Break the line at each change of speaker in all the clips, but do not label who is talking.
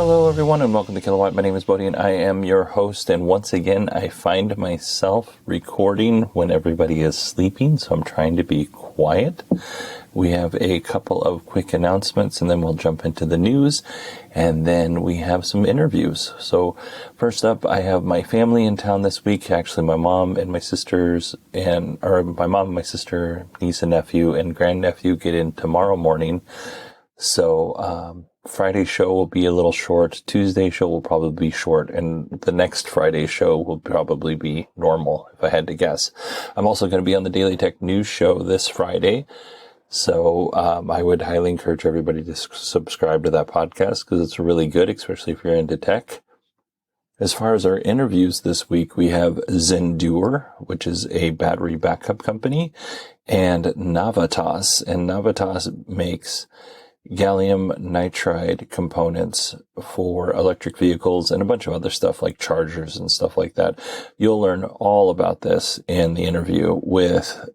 Hello everyone and welcome to Kilowatt. My name is Bodhi and I am your host, and once again I find myself recording when everybody is sleeping, so I'm trying to be quiet. We have a couple of quick announcements and then we'll jump into the news, and then we have some interviews. So first up, I have my family in town this week. Actually, my mom and my sisters my mom and my sister, niece and nephew and grandnephew get in tomorrow morning. So Friday's show will be a little short. Tuesday's show will probably be short, and the next Friday's show will probably be normal, if I had to guess. I'm also going to be on the Daily Tech News Show this Friday, so I would highly encourage everybody to subscribe to that podcast because it's really good, especially if you're into tech. As far as our interviews this week, we have Zendure, which is a battery backup company, and Navitas. And Navitas makes gallium nitride components for electric vehicles and a bunch of other stuff like chargers and stuff like that. You'll learn all about this in the interview with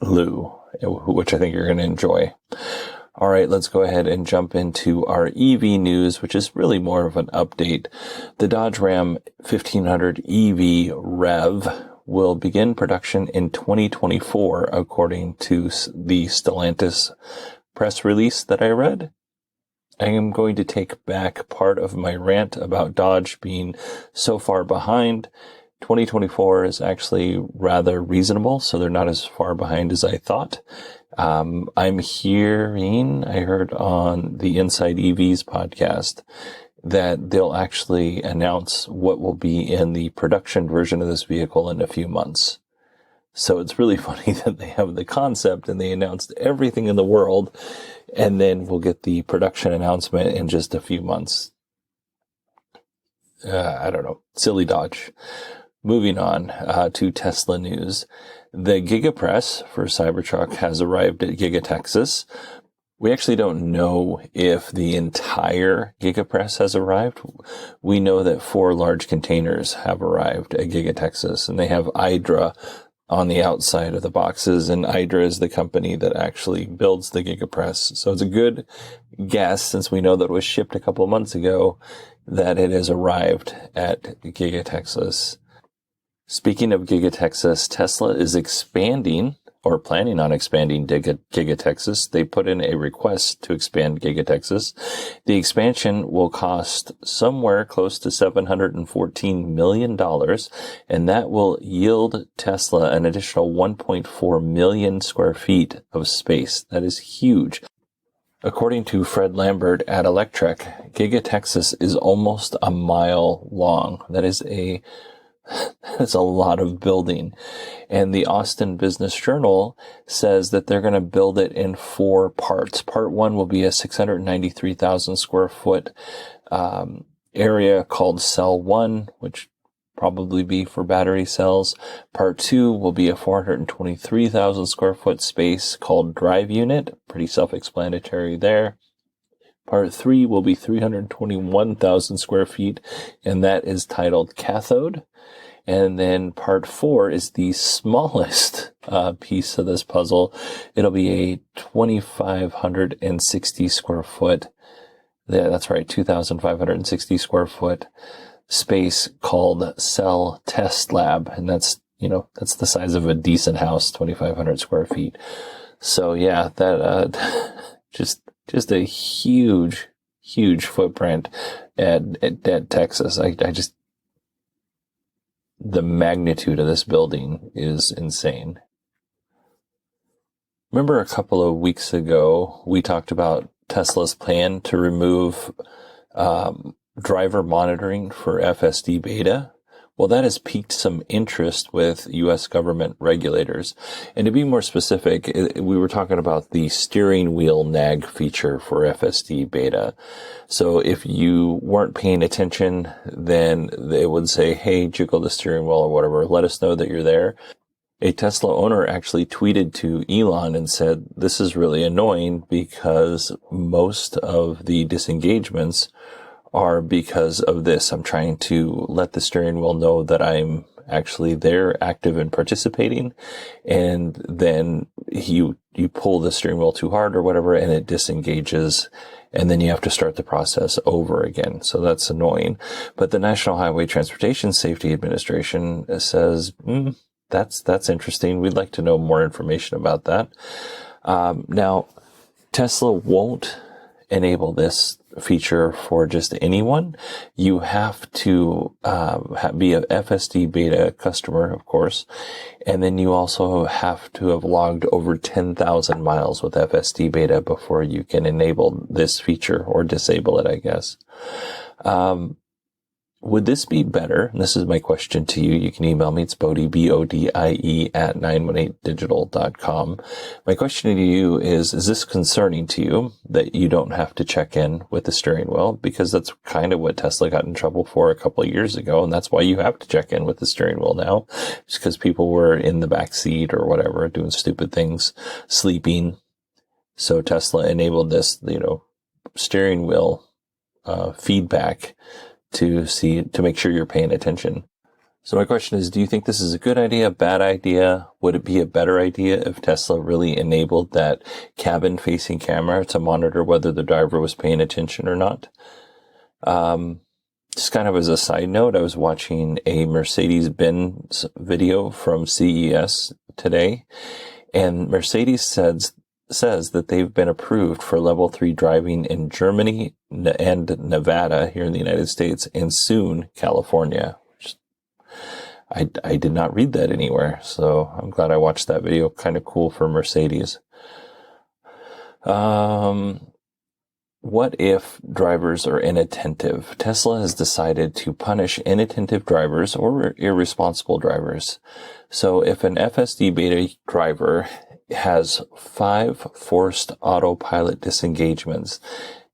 Lou, which I think you're going to enjoy. All right, let's go ahead and jump into our EV news, which is really more of an update. The Dodge Ram 1500 EV REV will begin production in 2024, according to the Stellantis press release that I read. I am going to take back part of my rant about Dodge being so far behind. 2024 is rather reasonable, so they're not as far behind as I thought. I heard on the Inside EVs podcast that they'll actually announce what will be in the production version of this vehicle in a few months. So it's really funny that they have the concept and they announced everything in the world, and then we'll get the production announcement in just a few months. I don't know. Silly Dodge. Moving on to Tesla news. The Gigapress for Cybertruck has arrived at Giga Texas. We actually don't know if the entire Gigapress has arrived. We know that 4 large containers have arrived at Giga Texas, and they have Hydra on the outside of the boxes, and Hydra is the company that actually builds the Gigapress. So it's a good guess, since we know that it was shipped a couple of months ago, that it has arrived at Giga Texas. Speaking of Giga Texas, Tesla is expanding or planning on expanding Giga Texas. They put in a request to expand Giga Texas. The expansion will cost somewhere close to $714 million, and that will yield Tesla an additional 1.4 million square feet of space. That is huge. According to Fred Lambert at Electrek, Giga Texas is almost a mile long. That's a lot of building. And the Austin Business Journal says that they're going to build it in 4 parts. Part 1 will be a 693,000 square foot area called Cell 1, which probably be for battery cells. Part 2 will be a 423,000 square foot space called Drive Unit. Pretty self-explanatory there. Part 3 will be 321,000 square feet, and that is titled Cathode. And then part 4 is the smallest piece of this puzzle. It'll be a 2,560 square foot. Yeah, that's right, 2,560 square foot space called Cell Test Lab, and that's the size of a decent house, 2,500 square feet. So yeah, that just a huge footprint at Texas. The magnitude of this building is insane. Remember a couple of weeks ago, we talked about Tesla's plan to remove driver monitoring for FSD beta. Well, that has piqued some interest with U.S. government regulators. And to be more specific, we were talking about the steering wheel nag feature for FSD beta. So if you weren't paying attention, then they would say, hey, jiggle the steering wheel or whatever. Let us know that you're there. A Tesla owner actually tweeted to Elon and said, this is really annoying because most of the disengagements are because of this. I'm trying to let the steering wheel know that I'm actually there, active and participating. And then you pull the steering wheel too hard or whatever, and it disengages, and then you have to start the process over again. So that's annoying. But the National Highway Transportation Safety Administration says, that's interesting. We'd like to know more information about that. Now, Tesla won't enable this feature for just anyone. You have to be a FSD beta customer, of course, and then you also have to have logged over 10,000 miles with FSD beta before you can enable this feature, or disable it, I guess. Would this be better? And this is my question to you. You can email me. It's Bodie, BODIE at 918digital.com. My question to you is this concerning to you that you don't have to check in with the steering wheel? Because that's kind of what Tesla got in trouble for a couple of years ago. And that's why you have to check in with the steering wheel now. It's because people were in the back seat or whatever, doing stupid things, sleeping. So Tesla enabled this, steering wheel feedback to make sure you're paying attention. So my question is, do you think this is a good idea, a bad idea? Would it be a better idea if Tesla really enabled that cabin-facing camera to monitor whether the driver was paying attention or not? Just kind of as a side note, I was watching a Mercedes-Benz video from CES today, and Mercedes says that they've been approved for level 3 driving in Germany and Nevada here in the United States, and soon California. I did not read that anywhere, so I'm glad I watched that video. Kind of cool for Mercedes. What if drivers are inattentive? Tesla has decided to punish inattentive drivers or irresponsible drivers. So if an FSD beta driver has 5 forced autopilot disengagements,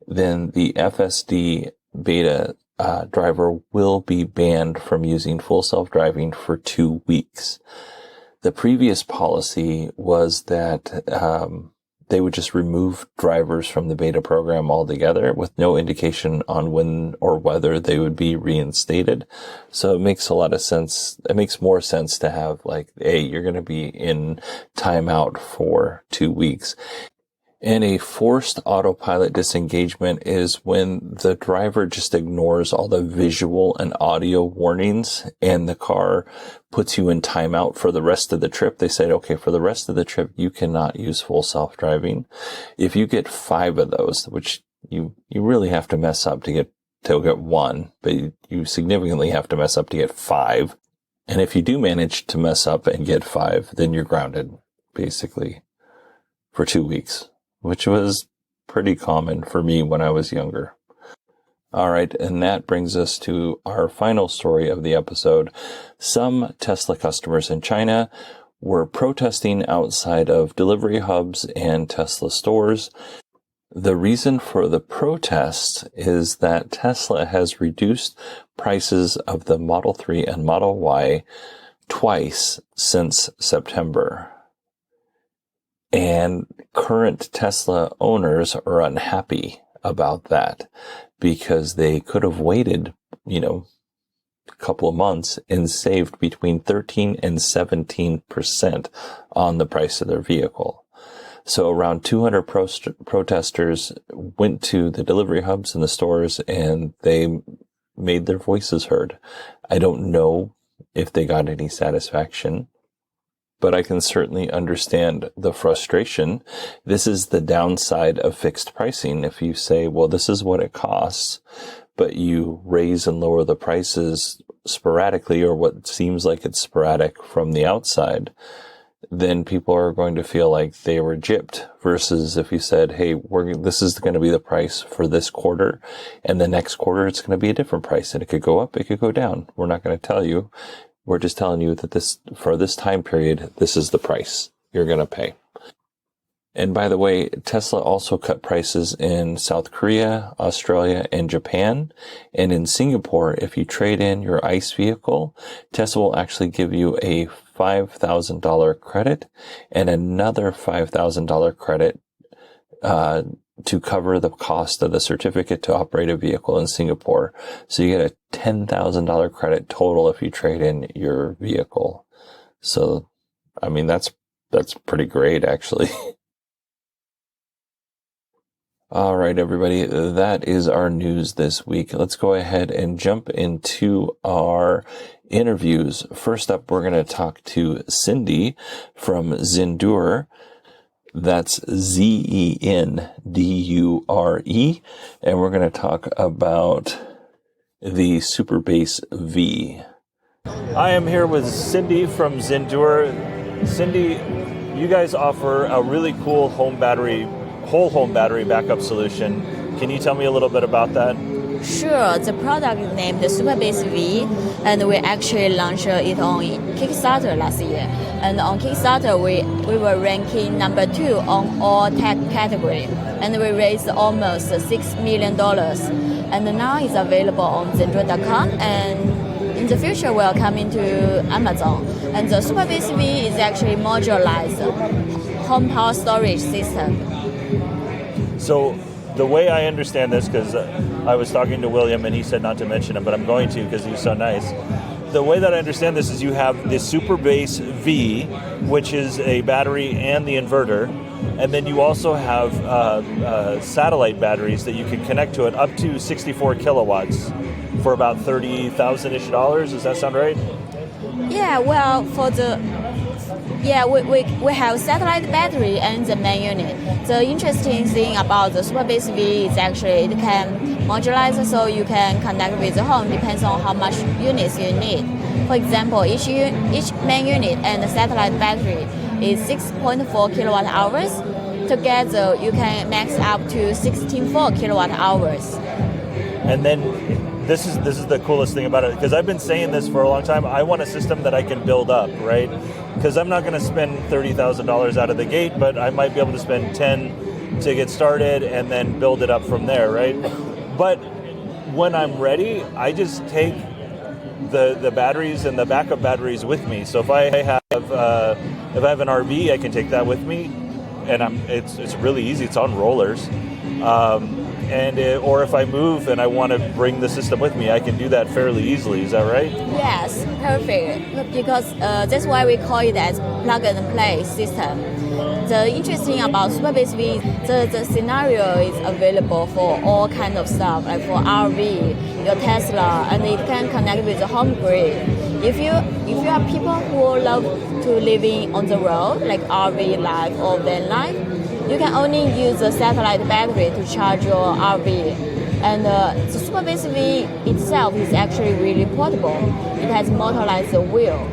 then the FSD beta driver will be banned from using full self-driving for 2 weeks. The previous policy was that they would just remove drivers from the beta program altogether with no indication on when or whether they would be reinstated. So it makes a lot of sense. It makes more sense to have hey, you're going to be in timeout for 2 weeks. And a forced autopilot disengagement is when the driver just ignores all the visual and audio warnings and the car puts you in timeout for the rest of the trip. They said, okay, for the rest of the trip, you cannot use full self-driving. If you get 5 of those, which you really have to mess up to get 1, but you significantly have to mess up to get 5. And if you do manage to mess up and get 5, then you're grounded, basically, for 2 weeks. Which was pretty common for me when I was younger. All right, and that brings us to our final story of the episode. Some Tesla customers in China were protesting outside of delivery hubs and Tesla stores. The reason for the protests is that Tesla has reduced prices of the Model 3 and Model Y twice since September. And current Tesla owners are unhappy about that because they could have waited, a couple of months and saved between 13 and 17% on the price of their vehicle. So around 200 protesters went to the delivery hubs and the stores, and they made their voices heard. I don't know if they got any satisfaction, but I can certainly understand the frustration. This is the downside of fixed pricing. If you say, well, this is what it costs, but you raise and lower the prices sporadically, or what seems like it's sporadic from the outside, then people are going to feel like they were gypped, versus if you said, hey, this is going to be the price for this quarter, and the next quarter it's going to be a different price, and it could go up, it could go down. We're not going to tell you. We're just telling you that for this time period, this is the price you're going to pay. And by the way, Tesla also cut prices in South Korea, Australia, and Japan. And in Singapore, if you trade in your ICE vehicle, Tesla will actually give you a $5,000 credit and another $5,000 credit to cover the cost of the certificate to operate a vehicle in Singapore. So you get a $10,000 credit total if you trade in your vehicle. So, that's That's pretty great, actually. All right, everybody, that is our news this week. Let's go ahead and jump into our interviews. First up, we're going to talk to Cindy from Zendure. That's Zendure. And we're going to talk about the Super Bass V. I am here with Cindy from Zendure. Cindy, you guys offer a really cool whole home battery backup solution. Can you tell me a little bit about that?
Sure. The product is named the Super Bass V, and we actually launched it on Kickstarter last year. And on Kickstarter, we were ranking number 2 on all tech category, and we raised almost $6 million. And now it's available on Zendure.com, and in the future, we're coming to Amazon. And the Super Bass V is actually modularized home power storage system.
So the way I understand this, because I was talking to William and he said not to mention him, but I'm going to because he's so nice. The way that I understand this is you have the Super Bass V, which is a battery and the inverter, and then you also have satellite batteries that you can connect to it up to 64 kilowatts for about $30,000-ish. Does that sound right?
Yeah, well, we have satellite battery and the main unit. The interesting thing about the Super Bass V is actually it can modularize, so you can connect with the home, depends on how much units you need. For example, each main unit and the satellite battery is 6.4 kilowatt hours. Together, you can max up to 16.4 kilowatt hours.
And then this is the coolest thing about it, because I've been saying this for a long time. I want a system that I can build up, right? Because I'm not going to spend $30,000 out of the gate, but I might be able to spend 10 to get started and then build it up from there, right? But when I'm ready, I just take the batteries and the backup batteries with me. So if I have an RV, I can take that with me, and it's really easy. It's on rollers. Or if I move and I want to bring the system with me, I can do that fairly easily. Is that right?
Yes, perfect. Because that's why we call it as plug and play system. The interesting about Super Bass V, the scenario is available for all kind of stuff, like for RV, your Tesla, and it can connect with the home grid. If you are people who love to living on the road, like RV life or van life, you can only use the satellite battery to charge your RV. And the Super Bass V itself is actually really portable. It has motorized wheel,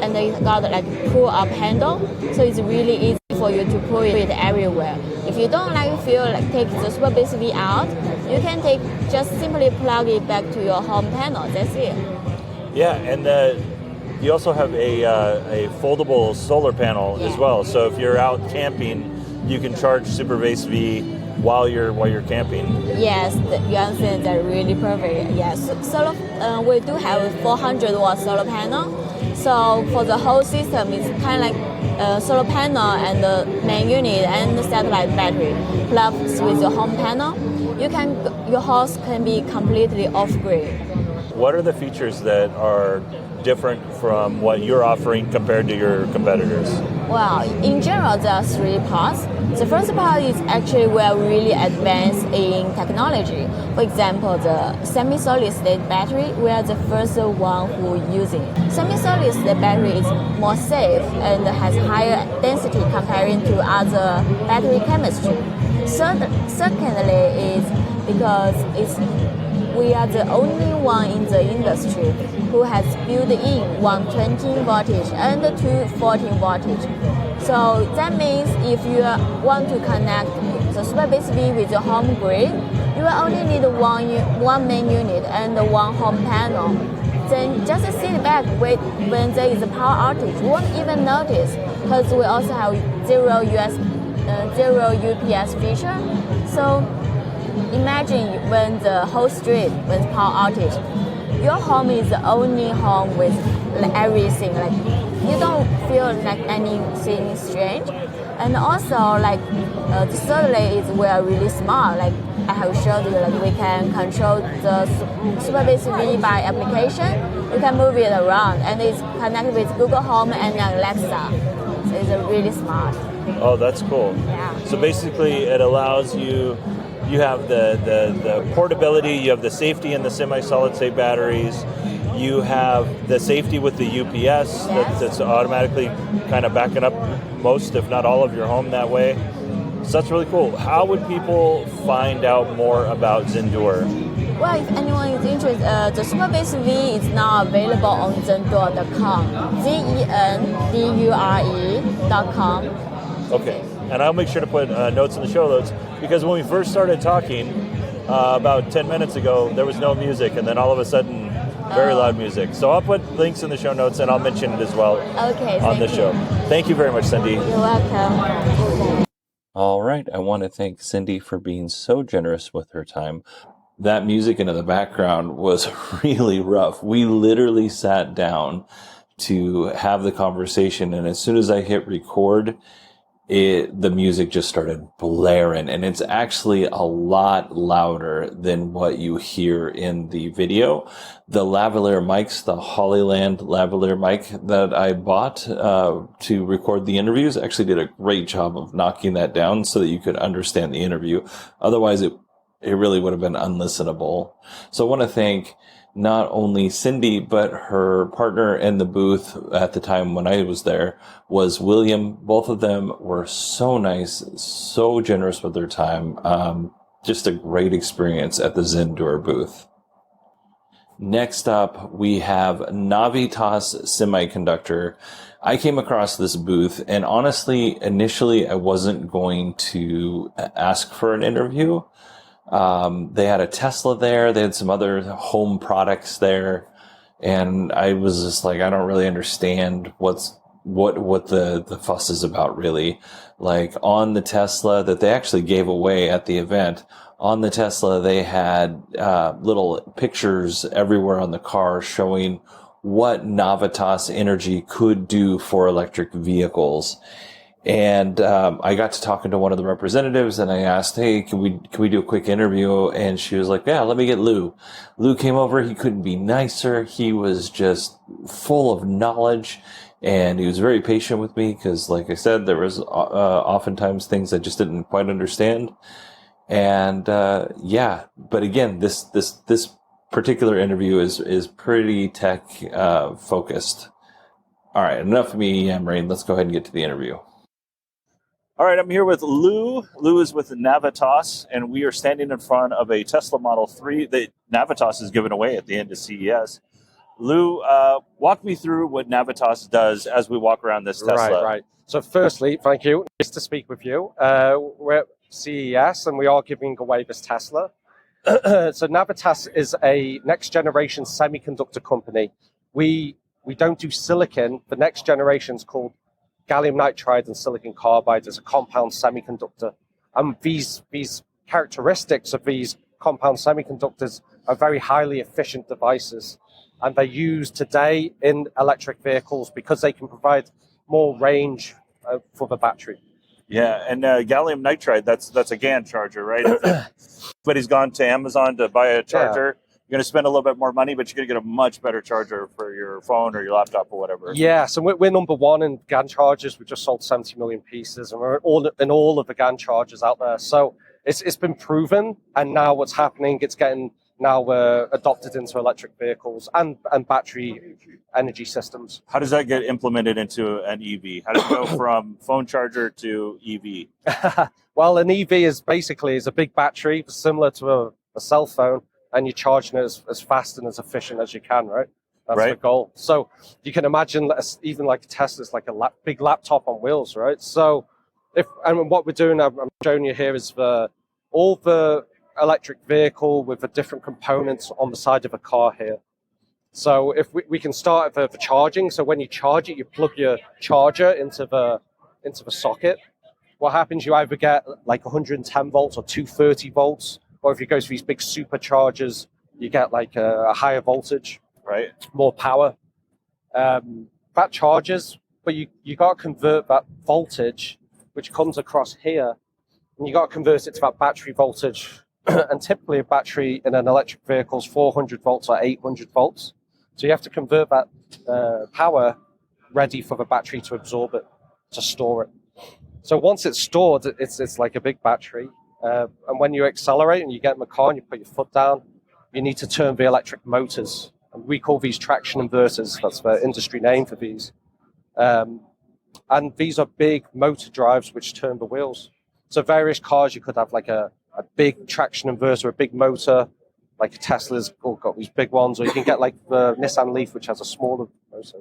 and it got like pull-up handle, so it's really easy for you to pull it everywhere. If you don't feel like take the Super Bass V out, you can just simply plug it back to your home panel. That's it.
Yeah, and you also have a foldable solar panel as well. So if you're out camping, you can charge Super Bass V while you're camping.
Yes, you understand that really perfect. Yes, we do have a 400-watt solar panel. So for the whole system, it's kind of like solar panel and the main unit and the satellite battery plugs with the home panel. Your house can be completely off-grid.
What are the features that are different from what you're offering compared to your competitors?
Well, in general, there are 3 parts. The first part is actually we are really advanced in technology. For example, the semi-solid state battery, we are the first one who use it. Semi-solid state battery is more safe and has higher density comparing to other battery chemistry. Secondly, is because we are the only one in the industry who has built in 120 voltage and 240 voltage. So that means if you want to connect the Super Bass V with your home grid, you will only need one main unit and one home panel. Then just sit back when there is a power outage. You won't even notice because we also have zero UPS feature. So imagine when the whole street with power outage, your home is the only home with everything. Like you don't feel like anything strange. And also thirdly is we are really smart. Like I have showed you, like we can control the Super Bass V by application. You can move it around, and it's connected with Google Home and Alexa. is really smart.
Oh, that's cool.
Yeah.
So basically, it allows you. You have the portability. You have the safety in the semi-solid state batteries. You have the safety with the UPS that's automatically kind of backing up most, if not all, of your home that way. So that's really cool. How would people find out more about Zendur?
Well, if anyone is interested, the Superbase V is now available on Zendur.com. ZENDURE.com.
Okay, and I'll make sure to put notes in the show notes, because when we first started talking about 10 minutes ago, there was no music, and then all of a sudden, very loud music. So I'll put links in the show notes, and I'll mention it as well on the show. Thank you very much, Cindy.
You're welcome.
All right, I want to thank Cindy for being so generous with her time. That music into the background was really rough. We literally sat down to have the conversation, and as soon as I hit record, the music just started blaring, and it's actually a lot louder than what you hear in the video. The lavalier mics, the Hollyland lavalier mic that I bought to record the interviews, actually did a great job of knocking that down so that you could understand the interview. Otherwise, it really would have been unlistenable. So I want to thank not only Cindy, but her partner in the booth at the time when I was there was William. Both of them were so nice, so generous with their time. Just a great experience at the Zendur booth. Next up, we have Navitas Semiconductor. I came across this booth, and honestly, initially, I wasn't going to ask for an interview. They had a Tesla there. They had some other home products there. And I was just like, I don't really understand what the fuss is about, really. Like, on the Tesla that they actually gave away at the event, on the Tesla, they had little pictures everywhere on the car showing what Navitas Energy could do for electric vehicles. And I got to talking to one of the representatives, and I asked, "Hey, can we do a quick interview?" And she was like, "Yeah, let me get Lou." Lou came over. He couldn't be nicer. He was just full of knowledge, and he was very patient with me because, like I said, there was oftentimes things I just didn't quite understand. And but again, this particular interview is pretty tech focused. All right, enough of me yammering. Let's go ahead and get to the interview. All right, I'm here with Lou. Lou is with Navitas, and we are standing in front of a Tesla Model 3 that Navitas is giving away at the end of CES. Lou, walk me through what Navitas does as we walk around this Tesla.
Right. So firstly, thank you. Nice to speak with you. We're at CES, and we are giving away this Tesla. So Navitas is a next-generation semiconductor company. We don't do silicon. The next generation is called gallium nitride and silicon carbide as a compound semiconductor. And these characteristics of these compound semiconductors are very highly efficient devices. And they're used today in electric vehicles because they can provide more range for the battery.
Yeah, and gallium nitride, that's a GaN charger, right? But he's gone to Amazon to buy a charger. You're going to spend a little bit more money, but you're going to get a much better charger for your phone or your laptop or whatever.
Yeah, so we're number one in GaN chargers. We just sold 70 million pieces, and we're in all of the GaN chargers out there. So it's been proven, and now what's happening, it's getting now adopted into electric vehicles and battery energy systems.
How does that get implemented into an EV? How does it go from phone charger to EV?
Well, an EV is basically a big battery, similar to a cell phone, and you're charging it as fast and as efficient as you can, right? That's the goal. So you can imagine even like a Tesla is like a big laptop on wheels, right? So what we're doing, I'm showing you here, is all the electric vehicle with the different components on the side of a car here. So if we can start the charging. So when you charge it, you plug your charger into the socket. What happens? You either get like 110 volts or 230 volts. Or if you go to these big superchargers, you get like a higher voltage,
right?
More power. That charges, but you got to convert that voltage, which comes across here, and you got to convert it to that battery voltage. And typically a battery in an electric vehicle is 400 volts or 800 volts. So you have to convert that power ready for the battery to absorb it. to store it. So once it's stored, it's like a big battery. And when you accelerate and you get in the car and you put your foot down, you need to turn the electric motors. And we call these traction inverters. That's the industry name for these. And these are big motor drives which turn the wheels. So various cars, you could have like a big traction inverter, a big motor, like a Tesla's got these big ones, or you can get like the Nissan Leaf, which has a smaller motor,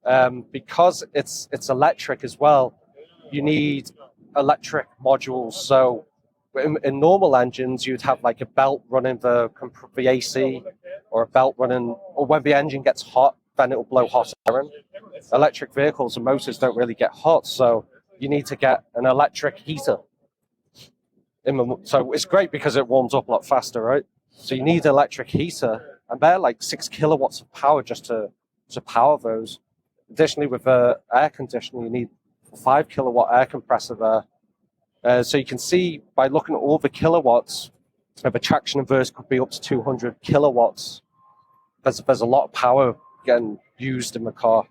right? Because it's electric as well, you need electric modules. So in normal engines, you'd have like a belt running the AC, or a belt running, or when the engine gets hot, then it will blow hot air in. Electric vehicles and motors don't really get hot, so you need to get an electric heater. So it's great because it warms up a lot faster, right? So you need an electric heater, and they're like 6 kilowatts of power just to power those. Additionally, with air conditioning, you need a 5 kilowatt air compressor there. So you can see by looking at all the kilowatts, the traction inverter could be up to 200 kilowatts. There's a lot of power getting used in the car.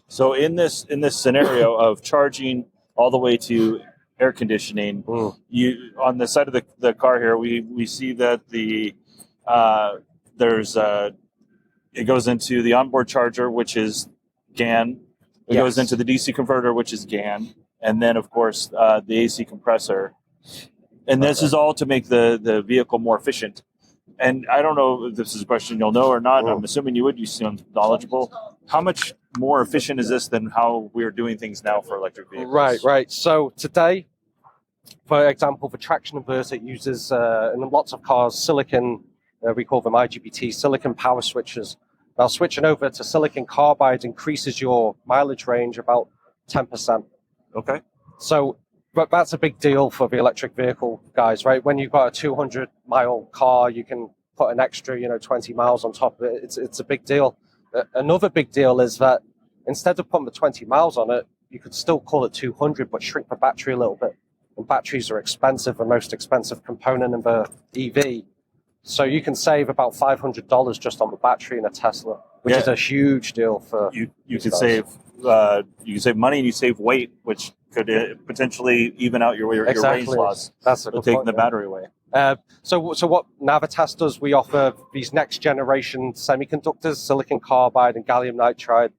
So in this scenario of charging all the way to air conditioning, you on the side of the car here, we see that it goes into the onboard charger, which is GAN. It goes into the DC converter, which is GAN, and then of course the AC compressor. And this is all to make the vehicle more efficient. And I don't know if this is a question you'll know or not. I'm assuming you would. You seem knowledgeable. How much more efficient is this than how we're doing things now for electric vehicles?
Right. So today, for example, the traction inverter uses, in lots of cars, silicon, we call them IGBT, silicon power switches. Now, switching over to silicon carbide increases your mileage range about 10%.
Okay.
So, but that's a big deal for the electric vehicle guys, right? When you've got a 200-mile car, you can put an extra, 20 miles on top of it. It's a big deal. Another big deal is that instead of putting the 20 miles on it, you could still call it 200, but shrink the battery a little bit. And batteries are expensive, the most expensive component in the EV. So you can save about $500 just on the battery in a Tesla, which is a huge deal for
you. Could save money and you save weight, which could potentially even out your range loss.
That's a good
taking
point,
the battery away.
So what Navitas does, we offer these next generation semiconductors, silicon carbide and gallium nitride,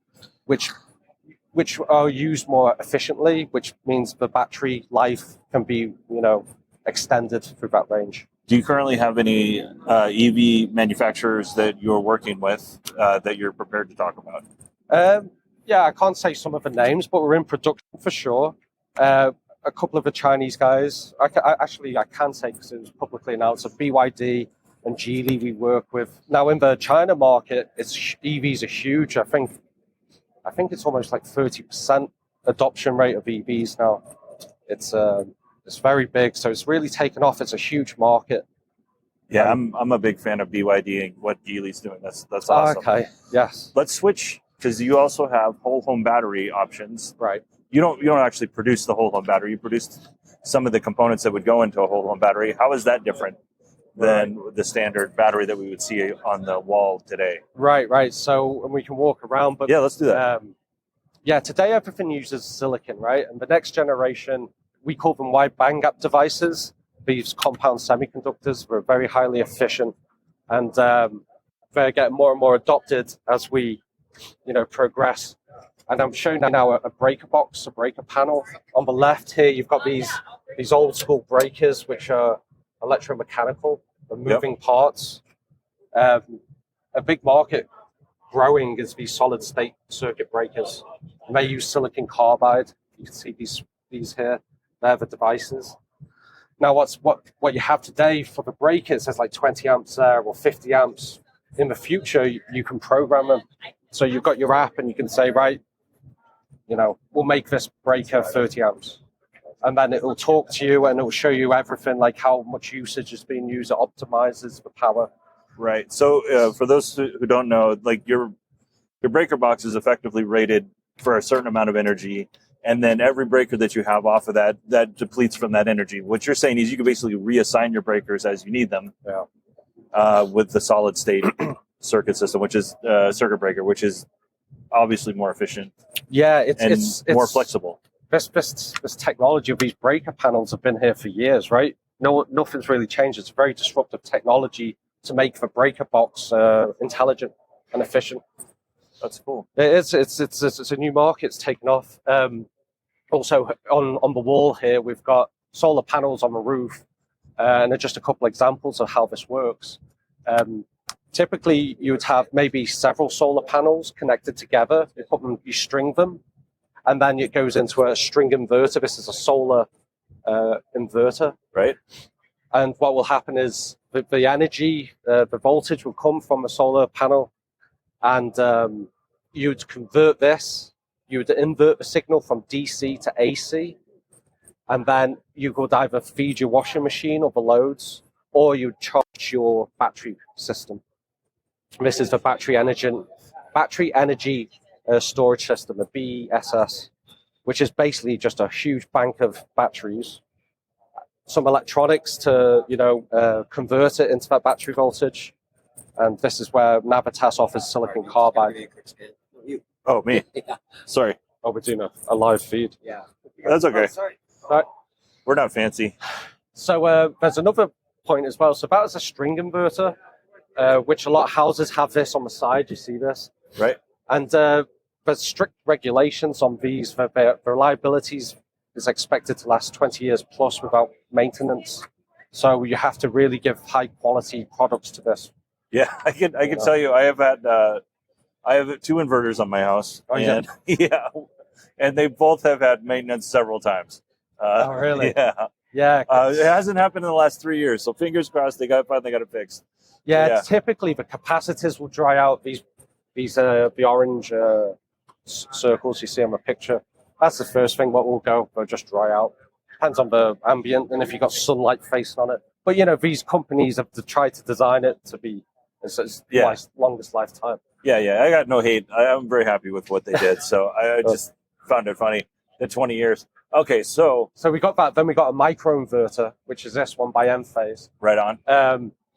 which are used more efficiently, which means the battery life can be, extended through that range.
Do you currently have any EV manufacturers that you're working with that you're prepared to talk about?
I can't say some of the names, but we're in production for sure. A couple of the Chinese guys, I can say because it was publicly announced, so BYD and Geely we work with. Now in the China market, EVs are huge. I think it's almost like 30% adoption rate of EVs now. It's very big, so it's really taken off. It's a huge market.
Yeah, I'm a big fan of BYD and what Geely's doing. That's awesome.
Okay, yes.
Let's switch, because you also have whole home battery options.
Right.
You don't actually produce the whole home battery. You produce some of the components that would go into a whole home battery. How is that different than the standard battery that we would see on the wall today? Right.
So, and we can walk around, but
yeah, let's do that.
Today everything uses silicon, right? And the next generation, we call them wide bandgap devices. These compound semiconductors were very highly efficient, and they're getting more and more adopted as we, progress. And I'm showing now a breaker box, a breaker panel. On the left here, you've got these old school breakers, which are electromechanical, the moving parts. A big market growing is these solid state circuit breakers. And they use silicon carbide. You can see these here. They're the devices. Now, what you have today for the breakers is like 20 amps there or 50 amps. In the future, you can program them. So you've got your app and you can say, right, we'll make this breaker 30 amps. And then it will talk to you and it will show you everything, like how much usage is being used. It optimizes the power.
Right. So for those who don't know, like your breaker box is effectively rated for a certain amount of energy. And then every breaker that you have off of that depletes from that energy. What you're saying is you can basically reassign your breakers as you need them with the solid state circuit system, which is circuit breaker, which is obviously more efficient.
Yeah,
it's more flexible.
This technology of these breaker panels have been here for years, right? No, nothing's really changed. It's a very disruptive technology to make the breaker box intelligent and efficient.
That's cool.
It's a new market. It's taken off. Also, on the wall here, we've got solar panels on the roof, and they're just a couple examples of how this works. Typically, you would have maybe several solar panels connected together. You string them, and then it goes into a string inverter. This is a solar inverter.
Right.
And what will happen is the energy, the voltage will come from the solar panel, and you'd convert this. You would invert the signal from DC to AC, and then you could either feed your washing machine or the loads, or you'd charge your battery system. This is the battery energy storage system, a BESS, which is basically just a huge bank of batteries, some electronics to convert it into that battery voltage, and this is where Navitas offers silicon carbide.
Oh, me.
Yeah.
Sorry.
Oh, we're doing a live feed.
Yeah.
That's okay.
Sorry.
Right.
We're not fancy.
So there's another point as well. So that is a string inverter, which a lot of houses have this on the side. You see this?
Right.
And there's strict regulations on these. The reliability is expected to last 20 years plus without maintenance. So you have to really give high quality products to this.
Yeah, I can tell you, I have 2 inverters on my house.
Oh,
and yeah, and they both have had maintenance several times.
Oh, really?
Yeah.
Yeah.
It hasn't happened in the last 3 years, so fingers crossed they finally got it fixed.
Yeah. Typically the capacitors will dry out. These the orange circles you see on the picture. That's the first thing. What will go? They'll just dry out. Depends on the ambient and if you've got sunlight facing on it. But these companies have tried to design it to be its longest lifetime.
Yeah. I got no hate. I'm very happy with what they did. So I just found it funny. The 20 years. Okay, so
we got that. Then we got a microinverter, which is this one by Enphase.
Right on.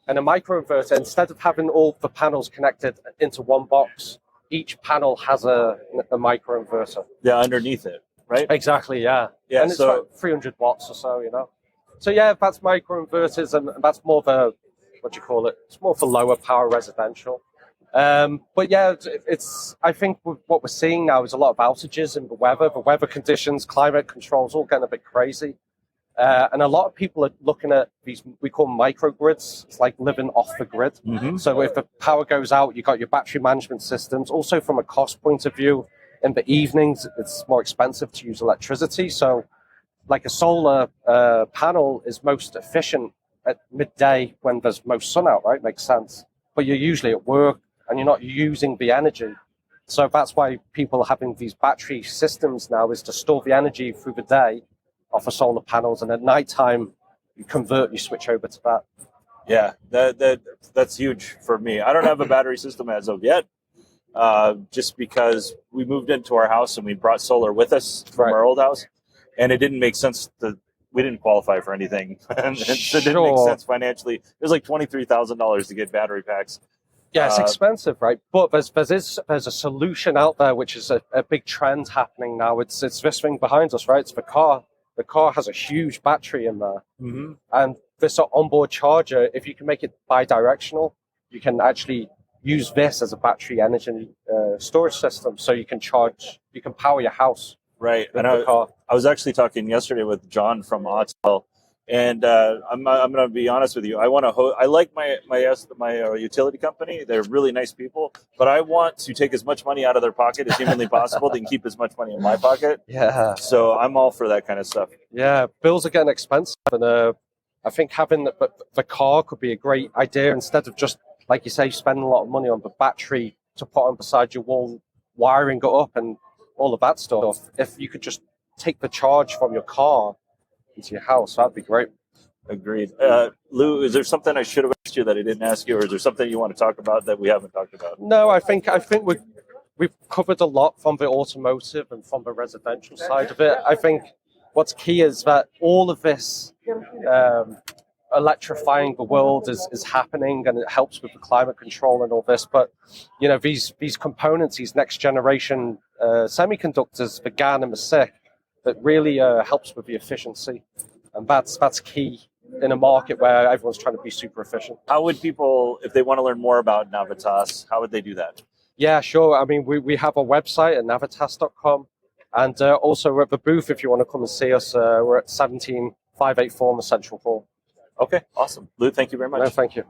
And a microinverter, instead of having all the panels connected into one box, each panel has a microinverter.
Yeah, underneath it, right?
Exactly, yeah.
Yeah,
and it's about 300 watts or so, So yeah, that's microinverters, and that's more of it's more for lower power residential. But yeah, I think what we're seeing now is a lot of outages in the weather conditions, climate controls, all getting a bit crazy. And a lot of people are looking at these, we call microgrids. It's like living off the grid.
Mm-hmm.
So if the power goes out, you've got your battery management systems. Also from a cost point of view, in the evenings, it's more expensive to use electricity. So like a solar panel is most efficient at midday when there's most sun out, right? Makes sense. But you're usually at work and you're not using the energy. So that's why people are having these battery systems now, is to store the energy through the day off of solar panels, and at nighttime you switch over to that.
Yeah, that's huge for me. I don't have a battery system as of yet, just because we moved into our house and we brought solar with us from our old house, and it didn't make sense we didn't qualify for anything. And so it didn't make sense financially. It was like $23,000 to get battery packs.
Yeah, it's expensive, right? But there's a solution out there, which is a big trend happening now. It's this thing behind us, right? It's the car. The car has a huge battery in there.
Mm-hmm.
And this onboard charger, if you can make it bi-directional, you can actually use this as a battery energy storage system. So you can power your house.
Right.
With the car.
I was actually talking yesterday with John from Otsel, and I'm going to be honest with you. I like my utility company. They're really nice people, but I want to take as much money out of their pocket as humanly possible to keep as much money in my pocket.
Yeah.
So I'm all for that kind of stuff.
Yeah, bills are getting expensive, and I think having the car could be a great idea instead of just, like you say, spending a lot of money on the battery to put on beside your wall, wiring it up, and all of that stuff. If you could just take the charge from your car into your house, that'd be great.
Agreed. Lou, is there something I should have asked you that I didn't ask you, or is there something you want to talk about that we haven't talked about?
No, I think we've covered a lot from the automotive and from the residential side of it. I think what's key is that all of this electrifying the world is happening, and it helps with the climate control and all this. But these components, these next generation semiconductors, the GaN and the SiC, that really helps with the efficiency, and that's key in a market where everyone's trying to be super efficient.
How would people, if they want to learn more about Navitas, how would they do that?
Yeah, sure. I mean, we have a website at navitas.com, and also we're at the booth if you want to come and see us. We're at 17584 in the Central Hall.
Okay, awesome. Lou, thank you very much.
No, thank you.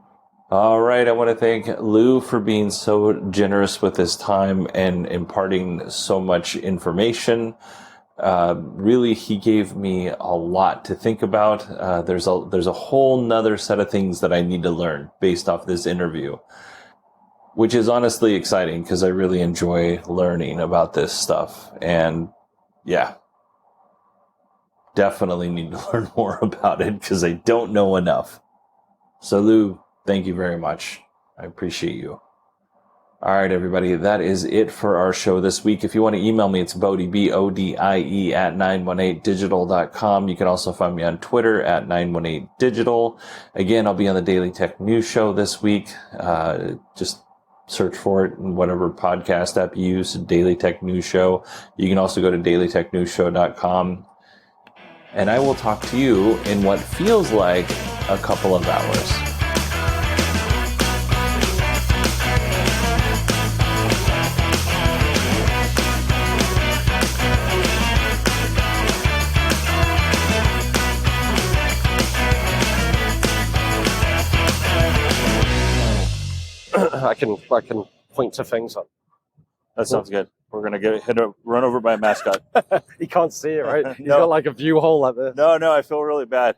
All right. I want to thank Lou for being so generous with his time and imparting so much information. Really, he gave me a lot to think about. There's a whole nother set of things that I need to learn based off this interview, which is honestly exciting because I really enjoy learning about this stuff. And yeah, definitely need to learn more about it because I don't know enough. So Lou, thank you very much. I appreciate you. All right, everybody, that is it for our show this week. If you want to email me, it's Bodie, BODIE at 918digital.com. You can also find me on Twitter at 918digital. Again, I'll be on the Daily Tech News Show this week. Just search for it in whatever podcast app you use, Daily Tech News Show. You can also go to dailytechnewsshow.com. And I will talk to you in what feels like a couple of hours.
I can point to things.
That sounds good. We're going to run over by a mascot.
You can't see it, right? You've got like a view hole like this.
No, I feel really bad.